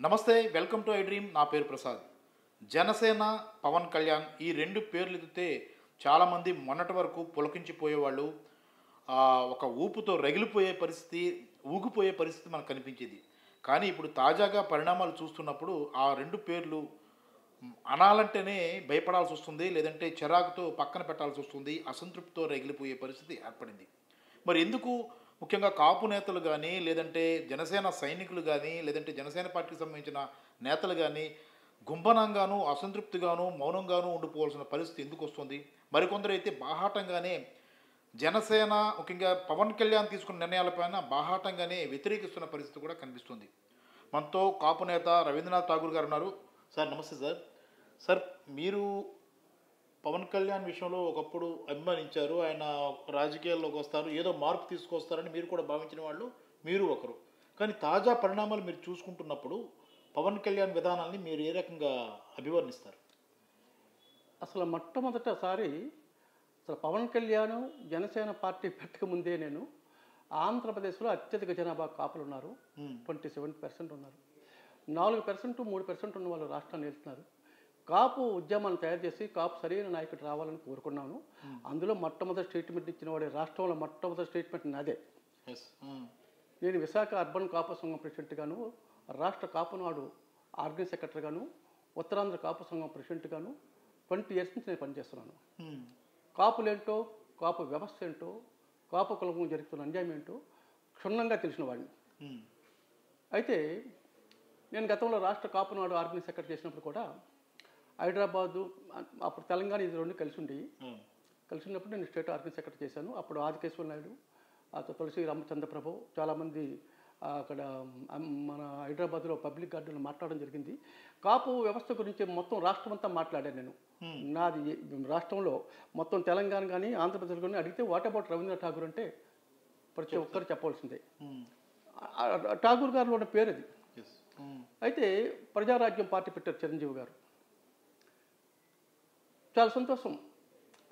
నమస్తే, welcome to I dream. నా పేరు ప్రసాద్. జనసేన, పవన్ కళ్యాణ్ ఈ రెండు పేర్లు ఎత్తితే చాలామంది మొన్నటి వరకు పులకించిపోయేవాళ్ళు, ఒక ఊపుతో రగిలిపోయే పరిస్థితి, ఊగిపోయే పరిస్థితి మనకు కనిపించేది. కానీ ఇప్పుడు తాజాగా పరిణామాలు చూస్తున్నప్పుడు ఆ రెండు పేర్లు అనాలంటేనే భయపడాల్సి వస్తుంది, లేదంటే చిరాకుతో పక్కన పెట్టాల్సి వస్తుంది, అసంతృప్తితో రగిలిపోయే పరిస్థితి ఏర్పడింది. మరి ఎందుకు ముఖ్యంగా కాపు నేతలు కానీ, లేదంటే జనసేన సైనికులు కానీ, లేదంటే జనసేన పార్టీకి సంబంధించిన నేతలు కానీ గుంభనంగాను, అసంతృప్తిగాను, మౌనంగాను ఉండిపోవాల్సిన పరిస్థితి ఎందుకు వస్తుంది? మరికొందరు అయితే బాహాటంగానే జనసేన, ముఖ్యంగా పవన్ కళ్యాణ్ తీసుకున్న నిర్ణయాలపైన బాహాటంగానే వ్యతిరేకిస్తున్న పరిస్థితి కూడా కనిపిస్తుంది. మనతో కాపు నేత రవీంద్రనాథ్ ఠాగూర్ గారు ఉన్నారు. సార్ నమస్తే సార్. సార్, మీరు పవన్ కళ్యాణ్ విషయంలో ఒకప్పుడు అభిమానించారు. ఆయన రాజకీయాల్లోకి వస్తారు, ఏదో మార్పు తీసుకొస్తారని మీరు కూడా భావించిన వాళ్ళు మీరు ఒకరు. కానీ తాజా పరిణామాలు మీరు చూసుకుంటున్నప్పుడు పవన్ కళ్యాణ్ విధానాన్ని మీరు ఏ రకంగా అభివర్ణిస్తారు? అసలు మొట్టమొదటిసారి పవన్ కళ్యాణ్ జనసేన పార్టీ పెట్టకముందే నేను ఆంధ్రప్రదేశ్లో అత్యధిక జనాభా కాపులు ఉన్నారు. 27% ఉన్నారు. 4% 3% ఉన్న వాళ్ళు రాష్ట్రాన్ని వెళ్తున్నారు. కాపు ఉద్యమాన్ని తయారు చేసి కాపు సరైన నాయకుడు రావాలని కోరుకున్నాను. అందులో మొట్టమొదటి స్టేట్మెంట్ ఇచ్చిన వాడే, రాష్ట్రంలో మొట్టమొదటి స్టేట్మెంట్ నాదే. నేను విశాఖ అర్బన్ కాపు సంఘం ప్రెసిడెంట్గాను, రాష్ట్ర కాపునాడు ఆర్గనైజ్ సెక్రటరీగాను, ఉత్తరాంధ్ర కాపు సంఘం ప్రెసిడెంట్గాను 20 years నుంచి నేను పనిచేస్తున్నాను. కాపులేంటో, కాపు వ్యవస్థ ఏంటో, కాపు కులం జరుగుతున్న అన్యాయం ఏంటో క్షుణ్ణంగా తెలిసిన వాడిని. అయితే నేను గతంలో రాష్ట్ర కాపునాడు ఆర్గనైజ్ సెక్రటరీ చేసినప్పుడు కూడా హైదరాబాదు, అప్పుడు తెలంగాణ, ఇది రెండు కలిసి ఉన్నప్పుడు నేను స్టేట్ ఆర్గనైజ్ సెక్రటరీ చేశాను. అప్పుడు ఆదికేశ్వర నాయుడు, తులసి రామచంద్రప్రభు, చాలామంది అక్కడ మన హైదరాబాద్లో పబ్లిక్ గార్డెన్లో మాట్లాడడం జరిగింది. కాపు వ్యవస్థ గురించి మొత్తం రాష్ట్రం అంతా మాట్లాడాను నేను. నాది రాష్ట్రంలో మొత్తం తెలంగాణ కానీ ఆంధ్రప్రదేశ్ కానీ అడిగితే వాట్ అబౌట్ రవీంద్రనాథ్ ఠాగూర్ అంటే ప్రతి ఒక్కరు చెప్పవలసిందే. ఠాగూర్ గారిలో ఉన్న పేరు అది. అయితే ప్రజారాజ్యం పార్టీ పెట్టారు చిరంజీవి గారు. చాలా సంతోషం,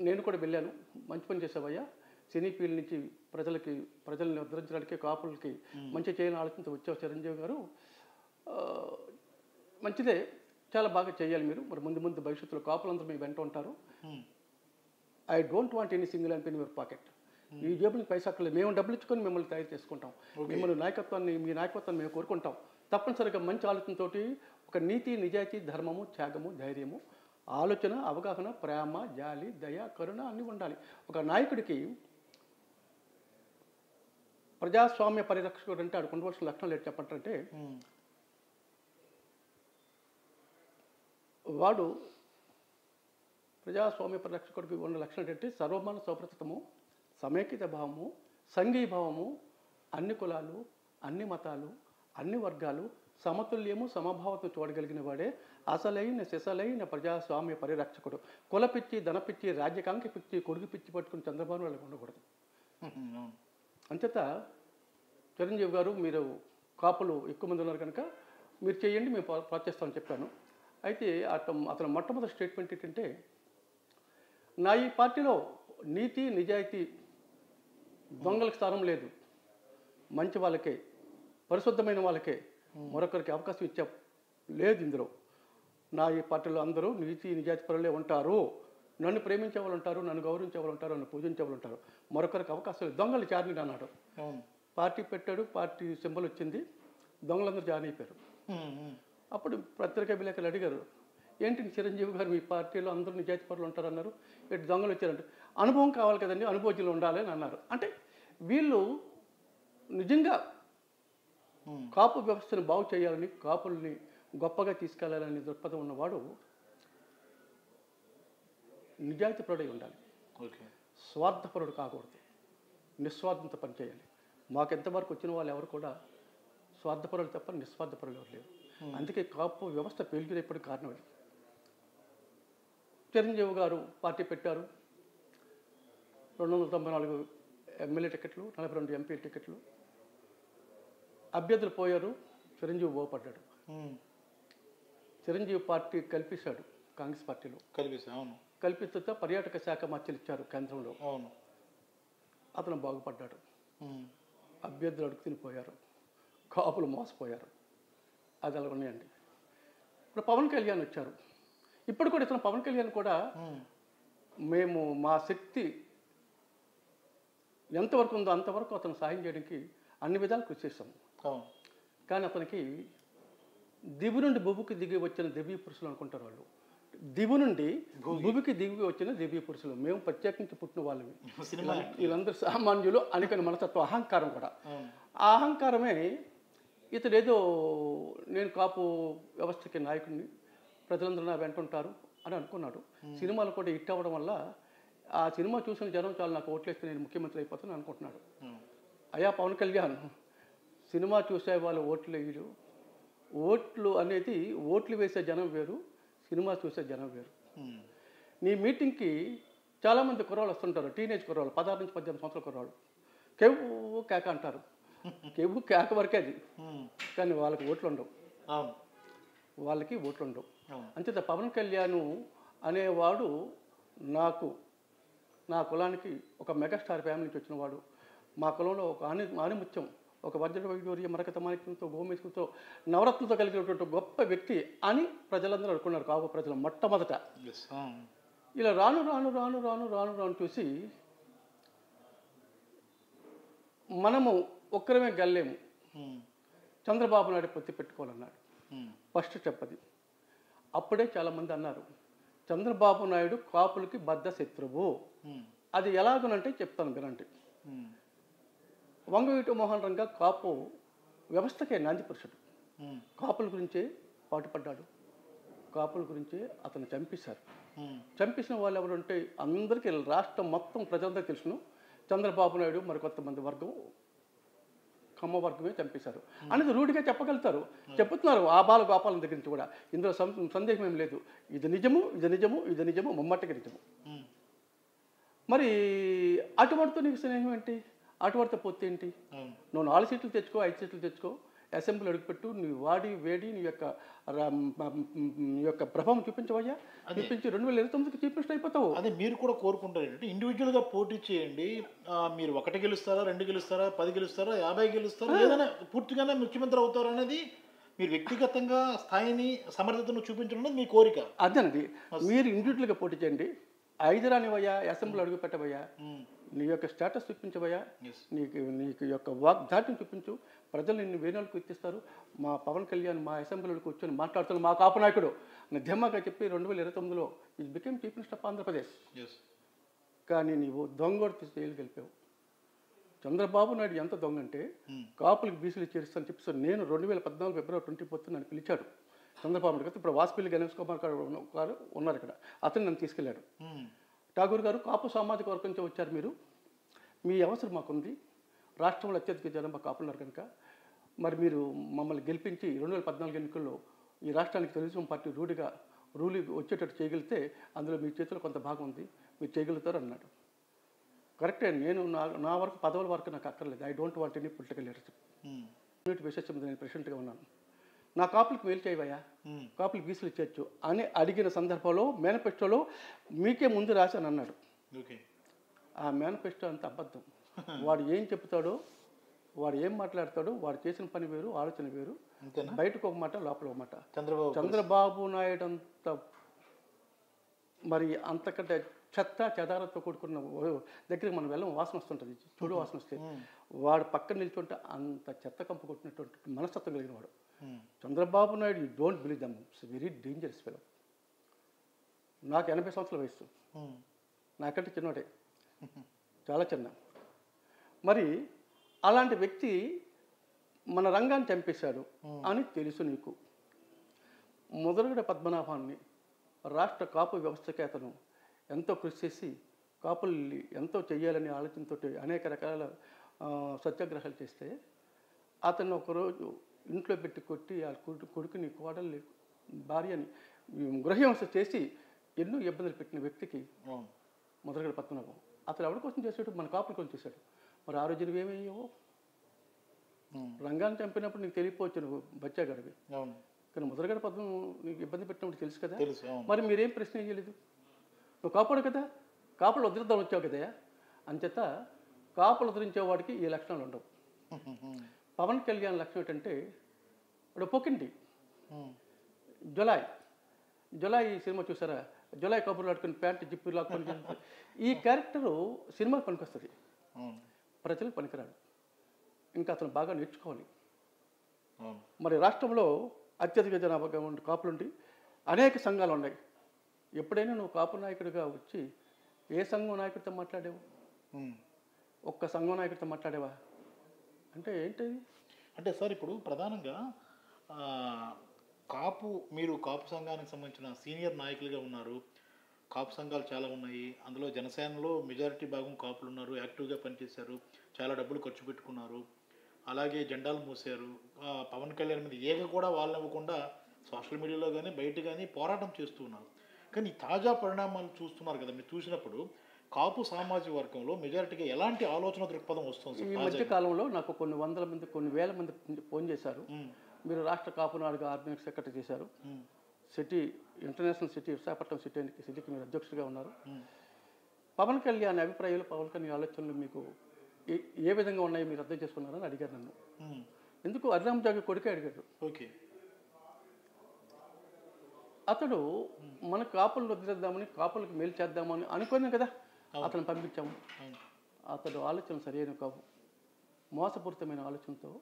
నేను కూడా వెళ్ళాను. మంచి పని చేసావయ్యా, సినీ ఫీల్డ్ నుంచి ప్రజల్ని ఉద్ధరించడానికి, కాపులకి మంచి చేయాలని ఆలోచనతో వచ్చావు చిరంజీవి గారు. మంచిదే, చాలా బాగా చేయాలి మీరు. మరి ముందు భవిష్యత్తులో కాపులందరూ మీ వెంట ఉంటారు. I don't want any single and in your pocket. ఈ జేబులకి పైసక్కర్లేదు, మేము డబ్బులు ఇచ్చుకొని మిమ్మల్ని తయారు చేసుకుంటాం. మిమ్మల్ని మీ నాయకత్వాన్ని మేము కోరుకుంటాం. తప్పనిసరిగా మంచి ఆలోచనతోటి ఒక నీతి, నిజాయితీ, ధర్మము, త్యాగము, ధైర్యము, ఆలోచన, అవగాహన, ప్రేమ, జాలి, దయ, కరుణ అన్నీ ఉండాలి. ఒక నాయకుడికి ప్రజాస్వామ్య పరిరక్షకుడు అంటే ఆడికి ఉండవలసిన లక్షణాలు ఏంటి చెప్పంటే, వాడు ప్రజాస్వామ్య పరిరక్షకుడికి ఉన్న లక్షణం ఏంటంటే సర్వమాన సౌభ్రతము, సమైక్యత భావము, సంఘీభావము, అన్ని కులాలు, అన్ని మతాలు, అన్ని వర్గాలు సమతుల్యము, సమభావతో చూడగలిగిన వాడే అసలైన సిసలైన ప్రజాస్వామ్య పరిరక్షకుడు. కులపిచ్చి, ధనపిచ్చి, రాజ్యకాంక్ష పిచ్చి, కొడుకు పిచ్చి పట్టుకుని చంద్రబాబు వాళ్ళకి ఉండకూడదు. అంచేత చిరంజీవి గారు, మీరు కాపులు ఎక్కువ మంది ఉన్నారు కనుక మీరు చేయండి, మేము ప్రోత్సహిస్తామని చెప్పాను. అయితే అతను మొట్టమొదటి స్టేట్మెంట్ ఏంటంటే, నా ఈ పార్టీలో నీతి, నిజాయితీ, దొంగలకు స్థానం లేదు, మంచి వాళ్ళకే, పరిశుద్ధమైన వాళ్ళకే, మరొకరికి అవకాశం ఇచ్చా లేదు ఇందులో. నా ఈ పార్టీలో అందరూ నీతి నిజాయితీ పరులే ఉంటారు. నన్ను ప్రేమించే వాళ్ళు ఉంటారు, నన్ను గౌరవించే వాళ్ళు ఉంటారు, నన్ను పూజించే వాళ్ళు ఉంటారు. మరొకరికి అవకాశం లేదు. దొంగలు జాయిన్ అన్నాడు. పార్టీ పెట్టాడు, పార్టీ సింబల్ వచ్చింది, దొంగలందరూ జాయిన్ అయిపోయారు. అప్పుడు పత్రికా విలేకరులు అడిగారు, ఏంటి చిరంజీవి గారు మీ పార్టీలో అందరూ నిజాయితీ పరులు ఉంటారు అన్నారు, ఇటు దొంగలు వచ్చారంటే అనుభవం కావాలి కదండి, అనుభవజ్ఞులు ఉండాలి అని అన్నారు. అంటే వీళ్ళు నిజంగా కాపు వ్యవస్థను బాగు చేయాలని, కాపుల్ని గొప్పగా తీసుకెళ్లాలని దృక్పథం ఉన్నవాడు నిజాయితీపరుడై ఉండాలి. స్వార్థపరుడు కాకూడదు, నిస్వార్థంతో పనిచేయాలి. మాకెంతవరకు వచ్చిన వాళ్ళు ఎవరు కూడా స్వార్థపరులు తప్ప నిస్వార్థపరులు ఎవరు లేరు. అందుకే కాపు వ్యవస్థ పేలిగినప్పటికీ కారణం అది. చిరంజీవి గారు పార్టీ పెట్టారు. 294 ఎమ్మెల్యే టికెట్లు, 42 ఎంపీ టికెట్లు. అభ్యర్థులు పోయారు, చిరంజీవి ఓపడ్డాడు. చిరంజీవి పార్టీ కల్పించాడు కాంగ్రెస్ పార్టీలో. కల్పిస్తే పర్యాటక శాఖ మార్చలు ఇచ్చారు కేంద్రంలో. అతను బాగుపడ్డాడు. అభ్యర్థులు అడుగు తినిపోయారు. కాపులు మోసపోయారు. అది అలా ఉన్నాయండి. ఇప్పుడు పవన్ కళ్యాణ్ వచ్చారు. ఇప్పుడు కూడా ఇతను పవన్ కళ్యాణ్ కూడా మేము మా శక్తి ఎంతవరకు ఉందో అంతవరకు అతను సాయం చేయడానికి అన్ని విధాలు కృషి చేస్తాము. కానీ అతనికి దివు నుండి భూమికి దిగి వచ్చిన దివ్య పురుషులు అనుకుంటారు వాళ్ళు. దివు నుండి భూమికి దిగి వచ్చిన దివ్య పురుషులు, మేము ప్రత్యేకించి పుట్టిన వాళ్ళవి, వీళ్ళందరూ సామాన్యులు అనుకునే మనస్తత్వం, అహంకారం కూడా. ఆ అహంకారమే ఇతడేదో నేను కాపు వ్యవస్థకి నాయకుడిని, ప్రజలందరూ నా వెంటుంటారు అని అనుకున్నాడు. సినిమాలు కూడా హిట్ అవ్వడం వల్ల ఆ సినిమా చూసిన జనం చాలా నాకు ఓట్లేస్తే నేను ముఖ్యమంత్రి అయిపోతాను అనుకుంటున్నాడు. అయ్యా పవన్ కళ్యాణ్, సినిమా చూసే వాళ్ళు ఓట్లు వేయరు. ఓట్లు అనేది ఓట్లు వేసే జనం వేరు, సినిమా చూసే జనం వేరు. నీ మీటింగ్కి చాలామంది కుర్రాళ్ళు వస్తుంటారు, టీనేజ్ కుర్రాళ్ళు, 16 నుంచి 18 సంవత్సరాల కుర్రాళ్ళు. కేవు కేక అంటారు. కేవు కేక వరకే అది, కానీ వాళ్ళకి ఓట్లు ఉండవు. వాళ్ళకి ఓట్లు ఉండవు. అంచేత పవన్ కళ్యాణ్ అనేవాడు నాకు, నా కులానికి ఒక మెగాస్టార్ ఫ్యామిలీ నుంచి వచ్చినవాడు. మా కులంలో ఒక ఆనిముత్యం, ఒక వజ్ర వైడూర్య మరకత మాణిక్యంతో గోమేశంతో నవరత్నంతో కలిగినటువంటి గొప్ప వ్యక్తి అని ప్రజలందరూ అనుకున్నారు. కాపు ప్రజలు మొట్టమొదట. ఇలా రాను రాను రాను రాను రాను రాను చూసి మనము ఒక్కరమే గల్లేము, చంద్రబాబు నాయుడు పొత్తి పెట్టుకోవాలన్నాడు. ఫస్ట్ స్టెప్ అది. అప్పుడే చాలామంది అన్నారు చంద్రబాబు నాయుడు కాపులకి బద్ధ శత్రువు. అది ఎలాగనంటే చెప్తాను వినండి. వంగవీటి మోహన్ రంగా కాపు వ్యవస్థకే నాంది పురుషుడు. కాపుల గురించే పాటుపడ్డాడు. కాపుల గురించే అతను చంపేశారు. చంపేసిన వాళ్ళు ఎవరంటే అందరికీ రాష్ట్రం మొత్తం ప్రజలందరికీ తెలుసును. చంద్రబాబు నాయుడు మరి కొంతమంది వర్గం, కమ్మ వర్గమే చంపేశారు అనేది రూఢిగా చెప్పగలుగుతారు, చెప్పుతున్నారు ఆ బాల గోపాలం దగ్గర నుంచి కూడా. ఇందులో సందేహం ఏం లేదు. ఇది నిజము, ఇది నిజము, ఇది నిజము, ముమ్మటికి నిజము. మరి అటువంటితో నీకు స్నేహం ఏంటి? అటువంటితో పొత్తు ఏంటి? నువ్వు 4 సీట్లు తెచ్చుకో, 5 సీట్లు తెచ్చుకో, అసెంబ్లీ అడుగుపెట్టు, నీ వాడి వేడి నీ యొక్క ప్రభావం చూపించవయ్యా. చూపించి 2029కి చీఫ్ మినిస్టర్ అయిపోతావు. అదే మీరు కూడా కోరుకుంటారు ఏంటంటే ఇండివిజువల్గా పోటీ చేయండి. మీరు 1 గెలుస్తారా, 2 గెలుస్తారా, 10 గెలుస్తారా, 50 గెలుస్తారా, ఏదైనా పూర్తిగానే ముఖ్యమంత్రి అవుతారు అనేది మీరు వ్యక్తిగతంగా స్థాయిని సమర్థతను చూపించడం అనేది మీ కోరిక. అదేనండి. మీరు ఇండివిజువల్గా పోటీ చేయండి. 5 రానివయ్యా, అసెంబ్లీ అడుగు పెట్టవయ్యా, నీ యొక్క స్టేటస్ చూపించవయ్యా, నీకు యొక్క వాగ్దాటిని చూపించు. ప్రజలు నిన్ను వేణులకు ఎత్తిస్తారు. మా పవన్ కళ్యాణ్ మా అసెంబ్లీలో కూర్చొని మాట్లాడుతున్న మా కాపు నాయకుడు ధీమాగా చెప్పి 2029లో ఇది became chief minister of Andhra Pradesh. కానీ నీవు దొంగోడు జైలు గెలిపావు. చంద్రబాబు నాయుడు ఎంత దొంగ అంటే కాపులకు బీసీలు చేరుస్తాను చెప్పి నేను 2014 ఫిబ్రవరి 24 నన్ను పిలిచాడు చంద్రబాబు నాయుడు. ఇప్పుడు వాసుపల్లి గణేష్ కుమార్ గారు ఉన్నారు ఇక్కడ, అతను నన్ను తీసుకెళ్ళాడు. ఠాగూర్ గారు, కాపు సామాజిక వర్గం నుంచి వచ్చారు మీరు, మీ అవసరం మాకుంది, రాష్ట్రంలో అత్యధిక జనాభా కాపున్నారు కనుక మరి మీరు మమ్మల్ని గెలిపించి 2014 ఎన్నికల్లో ఈ రాష్ట్రానికి తెలుగుదేశం పార్టీ రూలి వచ్చేటట్టు చేయగలిగితే అందులో మీ చేతిలో కొంత భాగం ఉంది, మీరు చేయగలుగుతారు అన్నాడు. కరెక్టే. నేను నా వరకు పదవుల వరకు నాకు అక్కర్లేదు. I don't want any political leadership. విశేషం నేను ప్రెసిడెంట్గా ఉన్నాను. నా కాపులకు మేలు చేయవయ్యా, కాపులకు బీసీలు ఇచ్చేయచ్చు అని అడిగిన సందర్భంలో మేనిఫెస్టోలో మీకే ముందు రాశాను అన్నాడు. ఆ మేనిఫెస్టో అంత అబద్ధం. వాడు ఏం చెప్తాడో, వాడు ఏం మాట్లాడతాడో, వాడు చేసిన పని వేరు, ఆలోచన వేరు. బయటకు ఒక మాట, లోపల ఒక మాట. చంద్రబాబు నాయుడు అంత మరి అంతకంటే చెత్త చెదారతో కూడుకున్న దగ్గరికి మనం వెళ్ళం, వాసన వస్తుంటుంది, చూడు వాసన వస్తే. వాడు పక్కన నిల్చుంటే అంత చెత్త కంపు కొట్టినటువంటి మనస్తత్వం కలిగిన వాడు Chandrababu Naidu. You don't believe them, it's very dangerous fellow. నాకు 80 సంవత్సరాల వయసు, నాకంటే చిన్నోడే, చాలా చిన్న. మరి అలాంటి వ్యక్తి మన రంగాన్ని చంపేశాడు అని తెలుసు నీకు. ముదరగడ పద్మనాభాన్ని రాష్ట్ర కాపు వ్యవస్థకి అతను ఎంతో కృషి చేసి కాపుల్ని ఎంతో చెయ్యాలని ఆలోచనతో అనేక రకాల సత్యాగ్రహాలు చేస్తే అతను ఒకరోజు ఇంట్లో పెట్టి కొట్టి ఆ కొడుకుని, కోడల్ని, భార్యని గృహహింస చేసి ఎన్నో ఇబ్బందులు పెట్టిన వ్యక్తికి ముదరగడ పద్మనాభం అతను ఎవరి కోసం చేశాడు? మన కాపుల కోసం చేశాడు. మరి ఆ రోజు నువ్వేమయ్యావో? రంగాన్ని చంపినప్పుడు నీకు తెలియపోవచ్చు, నువ్వు బచ్చాగడివి. కానీ ముదరగడ పద్మం నీకు ఇబ్బంది పెట్టినప్పుడు తెలుసు కదా. మరి మీరేం ప్రశ్న చేయలేదు? నువ్వు కాపాడు కదా, కాపులు ఉద్ధరిద్దాం వచ్చావు కదా. అంచేత కాపులు ఉద్ధరించేవాడికి ఈ లక్షణాలు ఉండవు. పవన్ కళ్యాణ్ లక్ష్యం ఏంటంటే ఇప్పుడు పొకింటి ఉమ్, జులై ఈ సినిమా చూసారా? జులై కబుర్లు ఆడుకుని ప్యాంటు జిప్పు లాక్కొని ఈ క్యారెక్టరు సినిమాకి పనికొస్తుంది, అవును ప్రజలకు పనికిరాడు. ఇంకా అతను బాగా నేర్చుకోవాలి. అవును మరి రాష్ట్రంలో అత్యధిక జనాభాగా ఉండి కాపులుండి అనేక సంఘాలు ఉన్నాయి. ఎప్పుడైనా నువ్వు కాపు నాయకుడిగా వచ్చి ఏ సంఘం నాయకుడితో మాట్లాడావు? ఉమ్. ఒక్క సంఘం నాయకుడితో మాట్లాడేవా? అంటే ఏంటది? అంటే సార్ ఇప్పుడు ప్రధానంగా ఆ, మీరు కాపు సంఘానికి సంబంధించిన సీనియర్ నాయకులుగా ఉన్నారు. కాపు సంఘాలు చాలా ఉన్నాయి. అందులో జనసేనలో మెజారిటీ భాగం కాపులు ఉన్నారు, యాక్టివ్గా పనిచేశారు, చాలా డబ్బులు ఖర్చు పెట్టుకున్నారు, అలాగే జెండాలు మూసారు. పవన్ కళ్యాణ్ మీద ఏక కూడా వాళ్ళు ఇవ్వకుండా సోషల్ మీడియాలో కానీ బయట కానీ పోరాటం చేస్తూ ఉన్నారు. కానీ ఈ తాజా పరిణామాలు చూస్తున్నారు కదా, మీరు చూసినప్పుడు కాపు సామాజిక వర్గంలో మెజారిటీగా ఎలాంటి ఆలోచన దృక్పథం వస్తుంది ఈ మధ్య కాలంలో నాకు కొన్ని వందల మంది, కొన్ని వేల మంది ఫోన్ చేశారు. మీరు రాష్ట్ర కాపు నాడుగా ఆర్గనైజ్ సెక్రటరీ చేశారు, సిటీ ఇంటర్నేషనల్ సిటీ విశాఖపట్నం సిటీకి మీరు అధ్యక్షుడిగా ఉన్నారు. పవన్ కళ్యాణ్ అభిప్రాయాలు, పవన్ కళ్యాణ్ ఆలోచనలు మీకు ఏ విధంగా ఉన్నాయి, మీరు అర్థం చేసుకున్నారని అడిగారు నన్ను. ఎందుకు అర్రామ్ జాగి కొడుకే అడిగాడు. ఓకే, అతడు మన కాపులను వదిలేద్దామని, కాపులకు మేలు చేద్దామని అనుకున్నాం కదా, అతను పంపించాము. అతడు ఆలోచన సరైన కావు, మోసపూరితమైన ఆలోచనతో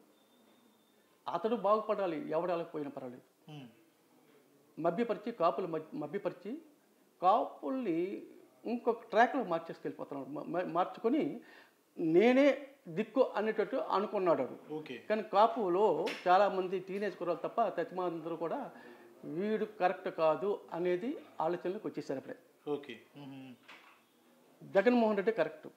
అతడు బాగుపడాలి, ఎవడాలకపోయినా పర్వాలేదు, మభ్యపరిచి మభ్యపరిచి కాపుల్ని ఇంకొక ట్రాక్లో మార్చేసుకెళ్ళిపోతున్నాడు. మార్చుకొని నేనే దిక్కు అనేటట్టు అనుకున్నాడు. ఓకే, కానీ కాపులో చాలామంది టీనేజ్ కుర్రాలు తప్ప తతిమందరూ కూడా వీడు కరెక్ట్ కాదు అనేది ఆలోచనలోకి వచ్చేసారు అప్పుడే. Okay, Jaganmohan Reddy correct.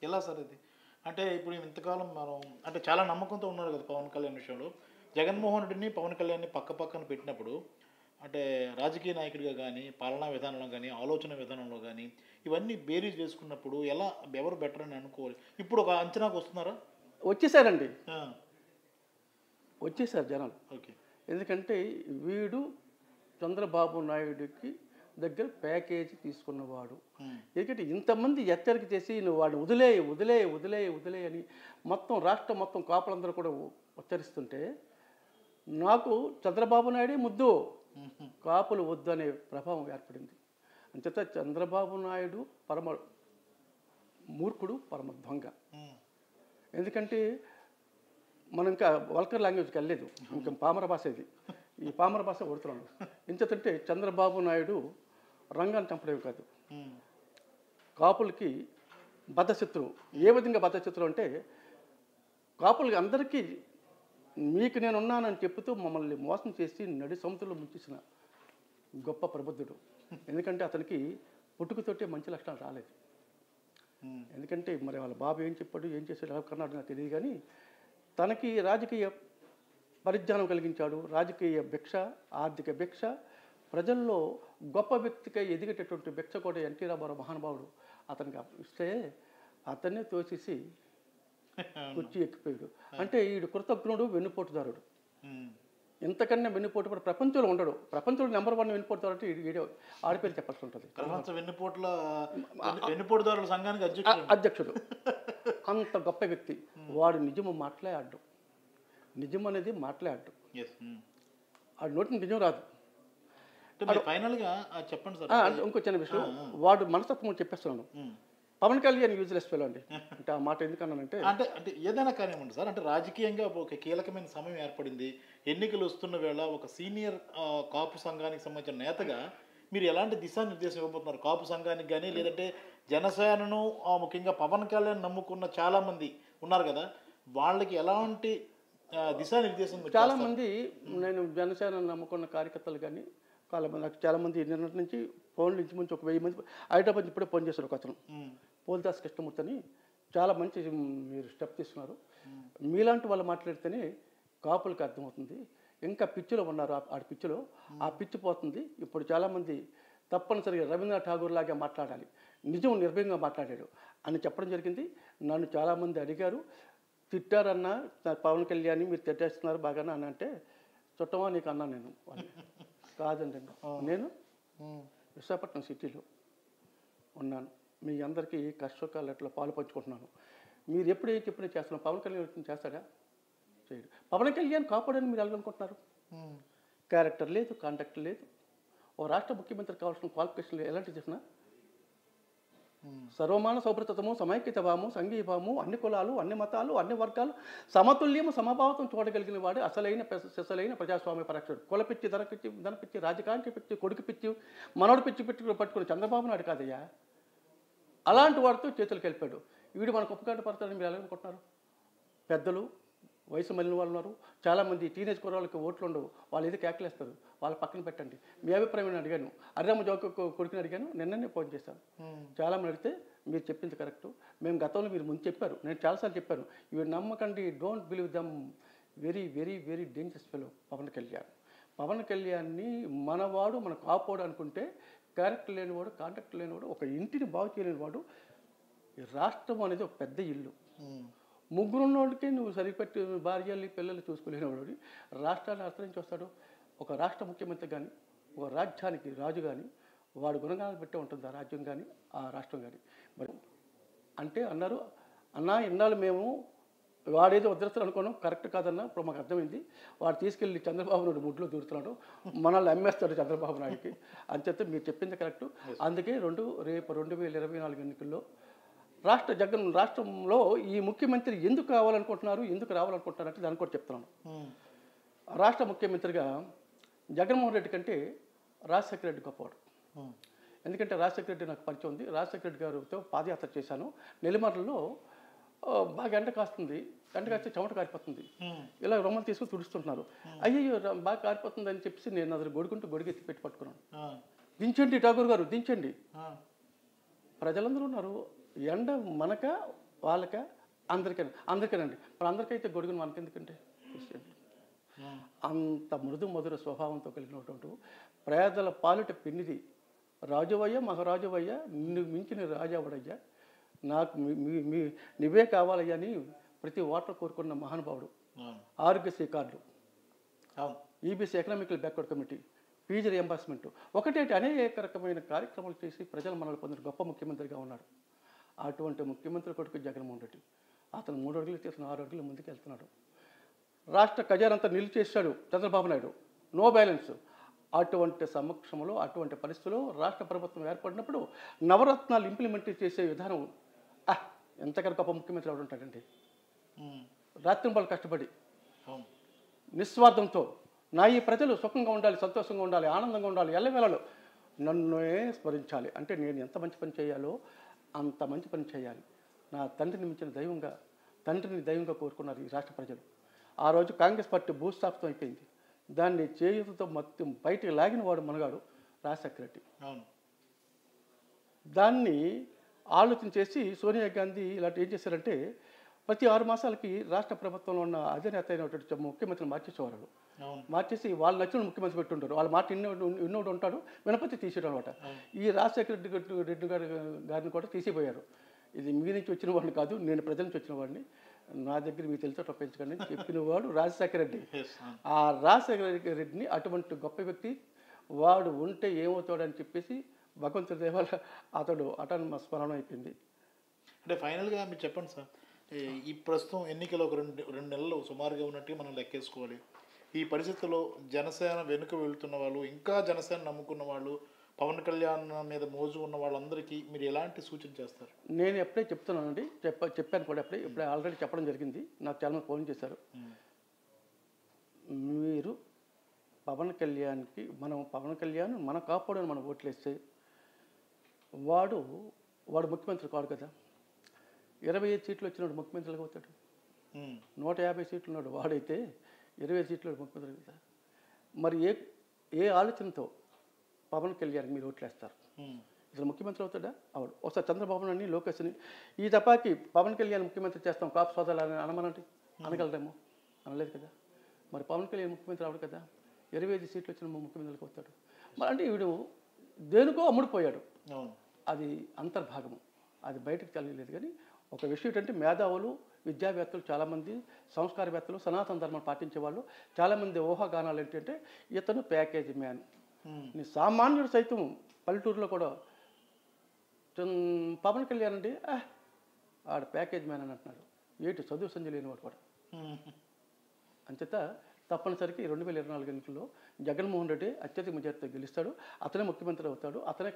ఎలా సార్ ఇది? అంటే ఇప్పుడు ఇంతకాలం మనం అంటే చాలా నమ్మకంతో ఉన్నారు కదా పవన్ కళ్యాణ్ విషయంలో. జగన్మోహన్ రెడ్డిని పవన్ కళ్యాణ్ని పక్కన పెట్టినప్పుడు అంటే రాజకీయ నాయకుడిగా కానీ, పాలనా విధానంలో కానీ, ఆలోచన విధానంలో కానీ ఇవన్నీ బేరీజ్ వేసుకున్నప్పుడు ఎవరు బెటర్ అని అనుకోవాలి? ఇప్పుడు ఒక అంచనాకు వస్తున్నారా? వచ్చేసారండి, వచ్చేసారు జనాలు. ఓకే, ఎందుకంటే వీడు చంద్రబాబు నాయుడికి దగ్గర ప్యాకేజీ తీసుకున్నవాడు. ఎందుకంటే ఇంతమంది హెచ్చరిక చేసి నువ్వు వాడిని వదిలే అని రాష్ట్రం మొత్తం కాపులందరూ కూడా ఉచ్చరిస్తుంటే నాకు చంద్రబాబు నాయుడే ముద్దు, కాపులు వద్దు అనే ప్రభావం ఏర్పడింది. అంచేత చంద్రబాబు నాయుడు పరమ మూర్ఖుడు, పరమ దొంగ. ఎందుకంటే మనం ఇంకా వల్కర్ లాంగ్వేజ్కి వెళ్ళలేదు, ఇంకా పామర భాష ఇది. ఈ పామర భాష కొడుతున్నాను. ఎంచేతంటే చంద్రబాబు నాయుడు రంగాన్ని చంపడమే కాదు, కాపులకి బద్ధశత్రువు. ఏ విధంగా బద్ధశత్రువు అంటే కాపులకి అందరికీ మీకు నేను ఉన్నానని చెప్తూ మమ్మల్ని మోసం చేసి నడి సముద్రంలో ముంచేసిన గొప్ప ప్రబుద్ధుడు. ఎందుకంటే అతనికి పుట్టుకతోటే మంచి లక్షణాలు రాలేదు. ఎందుకంటే మరి వాళ్ళ బాబు ఏం చెప్పాడు, ఏం చేశాడు కర్ణాటక నాకు తెలియదు, కానీ తనకి రాజకీయ పరిజ్ఞానం కలిగించాడు. రాజకీయ భిక్ష, ఆర్థిక భిక్ష, ప్రజల్లో గొప్ప వ్యక్తిగా ఎదిగేటటువంటి భిక్ష కూడా ఎన్టీ రామారావు మహానుభావుడు అతనికి ఇస్తే అతన్నే తోసేసి కుర్చీ ఎక్కిపోయాడు. అంటే ఈడు కృతజ్ఞుడు, వెన్నుపోటుదారుడు. ఇంతకన్నా వెన్నుపోటు కూడా ప్రపంచంలో ఉండడు. ప్రపంచంలో నెంబర్ 1 వెన్నుపోటుదారు అంటే ఈడే ఆడిపేరు చెప్పాల్సి ఉంటుంది. వెన్నుపోటుదారుల సంఘానికి అధ్యక్షుడు. అంత గొప్ప వ్యక్తి. వాడు నిజము మాట్లాడాడు, నిజం అనేది మాట్లాడాడు, ఆ నోటిని నిజం రాదు. ఫైనల్గా చెప్పండి సార్. ఇంకో చిన్న విషయం, వాడు మనస్తత్వం చెప్పేస్తున్నాను. పవన్ కళ్యాణ్ యూజ్లెస్ ఫెలో అండి. అంటే ఆ మాట ఎందుకన్నానంటే అంటే ఏదైనా కానివ్వండి సార్, అంటే రాజకీయంగా ఒక కీలకమైన సమయం ఏర్పడింది, ఎన్నికలు వస్తున్న వేళ ఒక సీనియర్ కాపు సంఘానికి సంబంధించిన నేతగా మీరు ఎలాంటి దిశానిర్దేశం ఇవ్వబోతున్నారు కాపు సంఘానికి కానీ, లేదంటే జనసేనను ముఖ్యంగా పవన్ కళ్యాణ్ నమ్ముకున్న చాలామంది ఉన్నారు కదా, వాళ్ళకి ఎలాంటి దిశానిర్దేశం? చాలామంది నేను జనసేన నమ్ముకున్న కార్యకర్తలు కానీ నాకు చాలామంది నిన్నటి నుంచి ఫోన్ల నుంచి ముందు ఒక 1000 మంది హైదరాబాద్ ఇప్పుడే ఫోన్ చేశారు. ఒక అతను పోల్దాస్ కృష్ణమూర్తి అని, చాలా మంచి మీరు స్టెప్ తీసుకున్నారు. మీలాంటి వాళ్ళు మాట్లాడితేనే కాపులకు అర్థమవుతుంది. ఇంకా పిచ్చిలో ఉన్నారు, ఆ పిచ్చిలో ఆ పిచ్చి పోతుంది. ఇప్పుడు చాలామంది తప్పనిసరిగా రవీంద్రనాథ్ ఠాగూర్ లాగా మాట్లాడాలి, నిజం నిర్భయంగా మాట్లాడాడు అని చెప్పడం జరిగింది. నన్ను చాలామంది అడిగారు, తిట్టారన్నా పవన్ కళ్యాణ్ మీరు తిట్టేస్తున్నారు బాగానే అని. అంటే చుట్టమా నీకు అన్నా నేను కాదండి, నేను విశాఖపట్నం సిటీలో ఉన్నాను, మీ అందరికీ కష్టకాలట్లో పాలు పంచుకుంటున్నాను. మీరు ఎప్పుడైతే చెప్పినా చేస్తున్నాం, పవన్ కళ్యాణ్ వచ్చి చేస్తాడా? చేయడు. పవన్ కళ్యాణ్ కాపాడని మీరు అనుకుంటున్నారు. క్యారెక్టర్ లేదు, కాంటాక్ట్ లేదు. ఓ రాష్ట్ర ముఖ్యమంత్రి కావాల్సిన క్వాలిఫికేషన్లు ఎలాంటి చేసినా సర్వమాన సౌభ్రతము, సమైక్యతభాము, సంఘీభావము, అన్ని కులాలు, అన్ని మతాలు, అన్ని వర్గాలు సమతుల్యము, సమభావతం చూడగలిగిన వాడు అసలైన ప్రజాస్వామ్య పరీక్షడు. కులపిచ్చి, ధనపిచ్చి, రాజకాంక్ష పిచ్చి, కొడుకు పిచ్చి, మనోడు పిచ్చి పట్టుకుని చంద్రబాబు నాయుడు కాదయ్యా. అలాంటి వాడితో చేతులకు వెళ్ళిపోయాడు. వీడు మనకు ఉపకారం పడతాడని మీరు ఎలా అనుకుంటున్నారు? పెద్దలు, వయసు మళ్ళిన వాళ్ళు ఉన్నారు, చాలామంది టీనేజ్ కుర్రాళ్ళకి ఓట్లు ఉండవు, వాళ్ళు ఏదో కేకలేస్తారు, వాళ్ళ పక్కన పెట్టండి. మీ అభిప్రాయం అడిగాను, అర్రమ్మ జోక కొడుకుని అడిగాను, నిన్ననే ఫోన్ చేశాను. చాలామంది అడిగితే మీరు చెప్పింది కరెక్టు, మేము గతంలో మీరు ముందు చెప్పారు, నేను చాలాసార్లు చెప్పాను, ఇవి నమ్మకండి, don't believe them, very very very dangerous fellow Pawan Kalyan. Pawan కళ్యాణ్ని మనవాడు మన కాపోడు అనుకుంటే, క్యారెక్టర్ లేనివాడు, కాంటాక్ట్ లేనివాడు, ఒక ఇంటిని బాగు చేయలేని వాడు. ఈ రాష్ట్రం అనేది ఒక పెద్ద ఇల్లు, ముగ్గురున్నోడికి నువ్వు సరిపెట్టి భార్యల్ని పిల్లలు చూసుకోలేనివాడు రాష్ట్రాన్ని అర్థరించి వస్తాడు. ఒక రాష్ట్ర ముఖ్యమంత్రి కానీ, ఒక రాజ్యానికి రాజు కానీ, వాడు గుణగానాలు పెట్టే ఉంటుంది ఆ రాజ్యం కానీ, ఆ రాష్ట్రం కానీ. మరి అంటే అన్నారు, అన్నా ఇన్నాళ్ళు మేము వాడేదో వదిలేస్తాడు అనుకోవడం కరెక్ట్ కాదన్నా, ఇప్పుడు మాకు అర్థమైంది. వాడు తీసుకెళ్ళి చంద్రబాబు నాయుడు ముడ్లో దూరుతున్నాడు, మనల్ని అమ్మేస్తాడు చంద్రబాబు నాయుడికి అని చెప్తే మీరు చెప్పింది కరెక్టు. అందుకే రేపు 2024 ఎన్నికల్లో రాష్ట్రంలో ఈ ముఖ్యమంత్రి ఎందుకు కావాలనుకుంటున్నారు, ఎందుకు రావాలనుకుంటున్నారు అంటే దాన్ని కూడా చెప్తున్నాను. రాష్ట్ర ముఖ్యమంత్రిగా జగన్మోహన్ రెడ్డి కంటే రాజశేఖర రెడ్డి గొప్పవాడు. ఎందుకంటే రాజశేఖర రెడ్డి నాకు పరిచయం ఉంది. రాజశేఖర రెడ్డి గారితో పాదయాత్ర చేశాను. నెల్లిమర్లలో బాగా ఎండ కాస్తుంది, ఎండ కాస్తే చెమట కారిపోతుంది, ఇలా రొమ్మలు తీసుకుని తుడుస్తుంటున్నారు. అయ్యో బాగా కారిపోతుంది అని చెప్పేసి నేను అసలు గొడుగు ఎత్తి పెట్టి పట్టుకున్నాను. దించండి ఠాగూర్ గారు, దించండి. ప్రజలందరూ ఉన్నారు, ఎండ మనక వాళ్ళక అందరికేనండి. ఇప్పుడు అందరికైతే గొడుగును మనకెందుకంటే అంత మృదు మధుర స్వభావంతో కలిగినటువంటి పేదల పాలిట పెన్నిది రాజువయ్య, మహారాజువయ్య, నిన్ను మించిన రాజావుడయ్యా, నాకు నువ్వే కావాలయ్యా అని ప్రతి ఓటర్ కోరుకున్న మహానుభావుడు. ఆరోగ్యశ్రీ కార్డులు, EBC economical backward committee, fees reimbursement, ఒకటేంటి అనేక రకమైన కార్యక్రమాలు చేసి ప్రజల మనల్ని పొందిన గొప్ప ముఖ్యమంత్రిగా ఉన్నాడు. అటువంటి ముఖ్యమంత్రి కొడుకు జగన్మోహన్ రెడ్డి. అతను 3 అడుగులు చేసిన 6 అడుగులు ముందుకు వెళ్తున్నాడు. రాష్ట్ర ఖజానంతా నిలిచేశాడు చంద్రబాబు నాయుడు, నో బ్యాలెన్స్. అటువంటి సమక్షంలో, అటువంటి పరిస్థితుల్లో రాష్ట్ర ప్రభుత్వం ఏర్పడినప్పుడు నవరత్నాలు ఇంప్లిమెంట్ చేసే విధానం ఎంతకన్నా గొప్ప ముఖ్యమంత్రి ఎవరు ఉంటాడండి. రాత్రింబలు కష్టపడి నిస్వార్థంతో నా ఈ ప్రజలు సుఖంగా ఉండాలి, సంతోషంగా ఉండాలి, ఆనందంగా ఉండాలి, ఎల్లవేళలో నన్నే స్మరించాలి అంటే నేను ఎంత మంచి పని చేయాలో అంత మంచి పని చేయాలి. నా తండ్రిని మించిన దైవంగా కోరుకున్నారు ఈ రాష్ట్ర ప్రజలు. ఆ రోజు కాంగ్రెస్ పార్టీ భూస్థాపితం అయిపోయింది. దాన్ని చేయుతో మొత్తం బయటికి లాగిన వాడు మనగాడు రాజశేఖర రెడ్డి. దాన్ని ఆలోచన చేసి సోనియా గాంధీ ఇలాంటి ఏం చేశారంటే ప్రతి 6 మాసాలకి రాష్ట్ర ప్రభుత్వంలో ఉన్న అధినేత అయినటువంటి ముఖ్యమంత్రిని మార్చేసేవారు. మార్చేసి వాళ్ళు నచ్చిన ముఖ్యమంత్రి పెట్టుంటారు. వాళ్ళ మాట ఇన్నోడు ఉంటాడు, వినపతి తీసేయడం అనమాట. ఈ రాజశేఖర రెడ్డి గారిని కూడా తీసిపోయారు. ఇది మీ నుంచి వచ్చిన వాడిని కాదు, నేను ప్రజల నుంచి వచ్చిన వాడిని, నా దగ్గర మీకు తెలిసేట పెంచకండి చెప్పిన వాడు రాజశేఖర రెడ్డి. ఆ రాజశేఖర రెడ్డిని అటువంటి గొప్ప వ్యక్తి వాడు ఉంటే ఏమవుతాడని చెప్పేసి భగవంతుడి దేవాల అతడు అటానమస్ స్మరణ అయిపోయింది. అంటే ఫైనల్గా మీరు చెప్పండి సార్, ఈ ప్రస్తుతం ఎన్నికలు ఒక రెండు నెలలు సుమారుగా ఉన్నట్టుగా మనం లెక్కేసుకోవాలి. ఈ పరిస్థితుల్లో జనసేన వెనుక వెళుతున్న వాళ్ళు, ఇంకా జనసేన నమ్ముకున్న వాళ్ళు, పవన్ కళ్యాణ్ మీద మోజు ఉన్న వాళ్ళందరికీ మీరు ఎలాంటి సూచన చేస్తారు? నేను ఎప్పుడే చెప్తున్నానండి, చెప్పాను కూడా, ఇప్పుడే ఆల్రెడీ చెప్పడం జరిగింది. నాకు చాలామంది ఫోన్ చేశారు. మీరు పవన్ కళ్యాణ్ మన కాపాడని మనం ఓట్లు వేస్తే వాడు ముఖ్యమంత్రి కాడు కదా. 25 సీట్లు వచ్చినాడు ముఖ్యమంత్రిగా అవుతాడు. 150 సీట్లు ఉన్నాడు వాడైతే 25 సీట్లు ముఖ్యమంత్రి కదా. మరి ఏ ఆలోచనతో పవన్ కళ్యాణ్ మీరు ఓట్లేస్తారు? ఇతను ముఖ్యమంత్రి అవుతాడా? అవడు. ఒకసారి చంద్రబాబు నాయుడిని, లోకేష్ని ఈ తపాకి పవన్ కళ్యాణ్ ముఖ్యమంత్రి చేస్తాం కాపు సోదాలని అనమనండి, అనగలరేమో? అనలేదు కదా. మరి పవన్ కళ్యాణ్ ముఖ్యమంత్రి అవడు కదా. 25 సీట్లు వచ్చిన ముఖ్యమంత్రికి అవుతాడు. మరి అంటే వీడు దేనికో అమ్ముడుపోయాడు. అది అంతర్భాగము, అది బయటకు తెలియలేదు. కానీ ఒక విషయం ఏంటంటే మేధావులు, విద్యావేత్తలు, చాలామంది సంస్కారవేత్తలు, సనాతన ధర్మం పాటించే వాళ్ళు చాలామంది ఊహాగానాలు ఏంటంటే ఇతను ప్యాకేజీ మ్యాన్. సామాన్యుడు సైతం పల్లెటూరులో కూడా పవన్ కళ్యాణ్ అండి ఆడ ప్యాకేజ్ మ్యాన్ అని అంటున్నాడు. ఏటి చదువు సంజయ్ లేని వాడు కూడా. అంచేత తప్పనిసరికి 2024 ఎన్నికల్లో జగన్మోహన్ రెడ్డి అత్యధిక మెజార్టీతో గెలుస్తాడు. అతనే ముఖ్యమంత్రి అవుతాడు. అతనే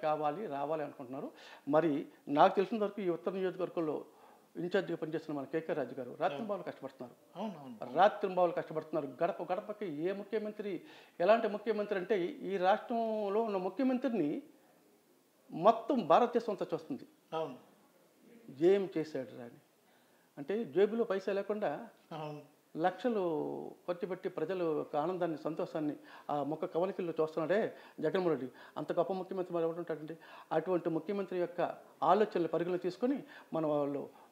రావాలి అనుకుంటున్నారు. మరి నాకు తెలిసిన వరకు ఈ ఉత్తర నియోజకవర్గంలో ఇన్ఛార్జిగా పనిచేస్తున్న మన కేకే రాజు గారు రాత్రింబావులు కష్టపడుతున్నారు. రాత్రింబావులు కష్టపడుతున్నారు. గడప గడపకి ఏ ముఖ్యమంత్రి, ఎలాంటి ముఖ్యమంత్రి అంటే ఈ రాష్ట్రంలో ఉన్న ముఖ్యమంత్రిని మొత్తం భారతదేశం అంతా చూస్తుంది. ఏం చేశాడు రాని అంటే జేబులో పైసా లేకుండా లక్షలు ఖర్చు పెట్టి ప్రజలు ఆనందాన్ని, సంతోషాన్ని ఆ మొక్క కవలికల్లో చూస్తున్నాడే జగన్మోహన్ రెడ్డి. అంత గొప్ప ముఖ్యమంత్రి మరి ఎవరు ఉంటాడండి? అటువంటి ముఖ్యమంత్రి యొక్క ఆలోచనలు పరిగణలో తీసుకొని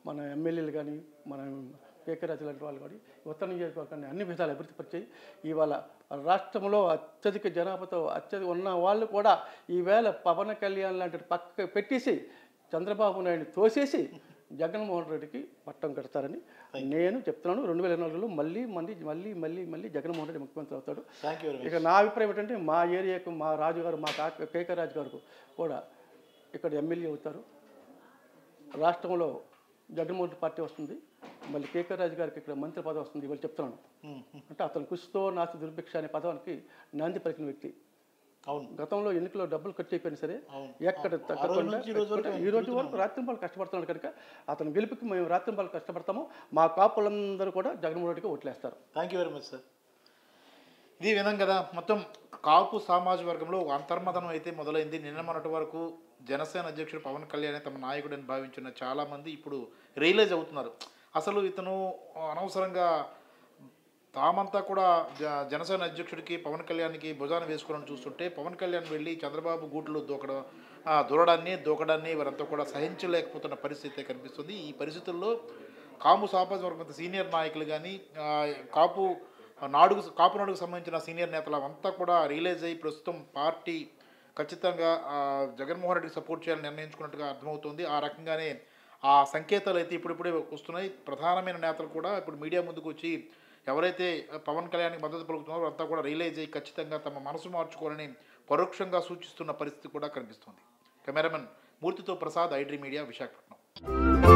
మన ఎమ్మెల్యేలు కానీ, మన కేకే రాజు లాంటి వాళ్ళు కానీ ఉత్తర నియోజకవర్గాన్ని అన్ని విధాలు అభివృద్ధిపరిచాయి. ఇవాళ రాష్ట్రంలో అత్యధిక జనాభాతో ఉన్న వాళ్ళు కూడా ఈవేళ పవన్ కళ్యాణ్ లాంటి పక్క పెట్టేసి చంద్రబాబు నాయుడు తోసేసి జగన్మోహన్ రెడ్డికి పట్టం కడతారని నేను చెప్తున్నాను. 2024లో మళ్ళీ జగన్మోహన్ రెడ్డి ముఖ్యమంత్రి అవుతాడు. ఇక నా అభిప్రాయం ఏంటంటే మా ఏరియాకు మా రాజుగారు, మా కేకే రాజు గారు కూడా ఇక్కడ ఎమ్మెల్యే అవుతారు. రాష్ట్రంలో జగన్మోహన్ రెడ్డి పార్టీ వస్తుంది. మళ్ళీ కేకే రాజు గారికి ఇక్కడ మంత్రి పదవి వస్తుంది. ఇవాళ చెప్తున్నాను. అంటే అతను కృషితో నాస్తి దుర్భిక్ష అనే పదవానికి నాంది పలికిన వ్యక్తి. గతంలో ఎన్నికల్లో డబ్బులు ఖర్చు అయిపోయినా సరే ఎక్కడ తగ్గకుండా ఈ రోజు వరకు రాత్రింబాలు కష్టపడుతున్నాడు కనుక అతను గెలుపుకి మేము రాత్రింబాలు కష్టపడతాము. మా కాపులందరూ కూడా జగన్మోహన్ రెడ్డికి ఓట్లేస్తారు. Thank you very much sir. ఇది వినం కదా, మొత్తం కాపు సామాజిక వర్గంలో ఒక అంతర్మదనం అయితే మొదలైంది. నిన్న మొన్నటి వరకు జనసేన అధ్యక్షుడు పవన్ కళ్యాణ్ తమ నాయకుడని భావించిన చాలామంది ఇప్పుడు రియలైజ్ అవుతున్నారు. అసలు ఇతను అనవసరంగా తామంతా కూడా జనసేన అధ్యక్షుడికి పవన్ కళ్యాణ్కి భుజాన్ని వేసుకోవాలని చూస్తుంటే పవన్ కళ్యాణ్ వెళ్ళి చంద్రబాబు గూట్లో దూకడాన్ని వారంతా కూడా సహించలేకపోతున్న పరిస్థితి కనిపిస్తుంది. ఈ పరిస్థితుల్లో కాపు సామాజిక వర్గం సీనియర్ నాయకులు కానీ కాపు నాడుకు సంబంధించిన సీనియర్ నేతలు అంతా కూడా రియలైజ్ అయ్యి ప్రస్తుతం పార్టీ ఖచ్చితంగా జగన్మోహన్ రెడ్డికి సపోర్ట్ చేయాలని నిర్ణయించుకున్నట్టుగా అర్థమవుతుంది. ఆ రకంగానే ఆ సంకేతాలు అయితే ఇప్పుడిప్పుడే వస్తున్నాయి. ప్రధానమైన నేతలు కూడా ఇప్పుడు మీడియా ముందుకు వచ్చి ఎవరైతే పవన్ కళ్యాణ్కి మద్దతు పలుకుతున్నారో అంతా కూడా రియలైజ్ అయ్యి ఖచ్చితంగా తమ మనసు మార్చుకోవాలని పరోక్షంగా సూచిస్తున్న పరిస్థితి కూడా కనిపిస్తుంది. కెమెరామెన్ మూర్తితో ప్రసాద్, ఐడ్రీ మీడియా, విశాఖపట్నం.